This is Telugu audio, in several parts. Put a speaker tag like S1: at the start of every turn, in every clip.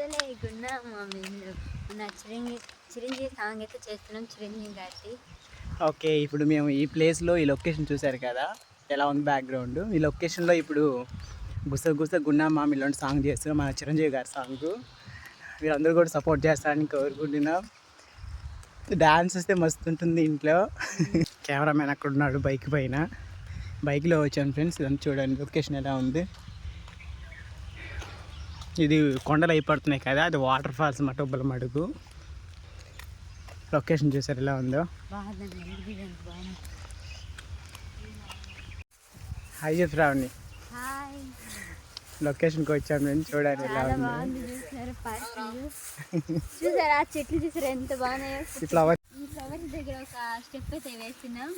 S1: గుసగుసలే గున్నామా మేము నా చిరంజీవి సాంగ్ అయితే చేస్తున్నాం చిరంజీవి గారి.
S2: ఓకే, ఇప్పుడు మేము ఈ ప్లేస్లో ఈ లొకేషన్ చూశారు కదా, ఎలా ఉంది బ్యాక్గ్రౌండ్. ఈ లొకేషన్లో ఇప్పుడు గుసగుస గున్నామా ఇలాంటి సాంగ్ చేస్తున్నాం, మన చిరంజీవి గారి సాంగ్. మీరందరూ కూడా సపోర్ట్ చేస్తారని కోరుకుంటున్నాం. డ్యాన్స్ వస్తే మస్తు ఉంటుంది ఇంట్లో. కెమెరామ్యాన్ అక్కడ ఉన్నాడు బైక్ పైన. బైక్లో వచ్చాను ఫ్రెండ్స్. ఇదంతా చూడండి లొకేషన్ ఎలా ఉంది. ఇది కొండలు అయిపడుతున్నాయి కదా, అది వాటర్ ఫాల్స్ మాట ఉబ్బలమడుగు. లొకేషన్ చూసారు ఎలా ఉందో. హాయ్ చెప్పు రావుని. లొకేషన్కి వచ్చాము నేను, చూడండి ఎలా ఉంది.
S1: చూసారా చెట్లు, చూసారా ఎంత బాగున్నాయో.
S2: ఫ్లవర్స్
S1: దగ్గర ఒక స్టెప్ అయితే వేస్తున్నాం.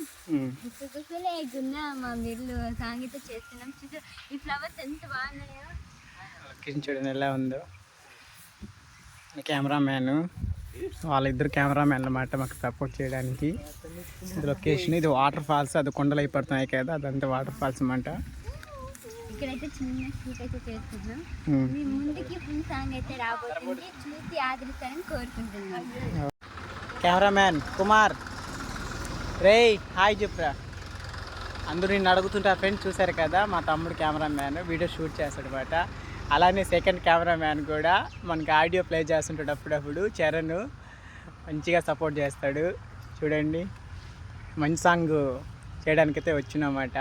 S1: గుసగుసలే గున్నామా మీరు సాంగ్ అయితే చేస్తున్నాం. చూసారా ఈ ఫ్లవర్స్ ఎంత బాగున్నాయో.
S2: లొకేషన్ చూడండి ఎలా ఉందో. కెమెరామ్యాన్, వాళ్ళిద్దరు కెమెరామ్యాన్ అన్నమాట మాకు సపోర్ట్ చేయడానికి. ఇది లొకేషన్, ఇది వాటర్ ఫాల్స్. అది కొండలు అయిపడుతున్నాయి కదా, అదంతా వాటర్ ఫాల్స్ అన్నమాట.
S1: ఇక్కడైతే చిన్న షూట్ అయితే చేస్తున్నాం. మీ ముందుకి ఫుల్ సాంగ్ అయితే రాబోతుంది, చూసి ఆదరిస్తారని కోరుకుంటున్నాం.
S2: కెమెరామ్యాన్ కుమార్ రే హాయ్ చెప్పురా. అందరూ నిన్ను అడుగుతుంటారు ఫ్రెండ్స్, చూశారు కదా మా తమ్ముడు కెమెరామ్యాన్ వీడియో షూట్ చేస్తాడు అనమాట. అలానే సెకండ్ కెమెరామ్యాన్ కూడా మనకి ఆడియో ప్లే చేస్తుంటాడు అప్పుడప్పుడు. చరణ్ మంచిగా సపోర్ట్ చేస్తాడు. చూడండి మంచి సాంగ్ చేయడానికైతే వచ్చినమాట.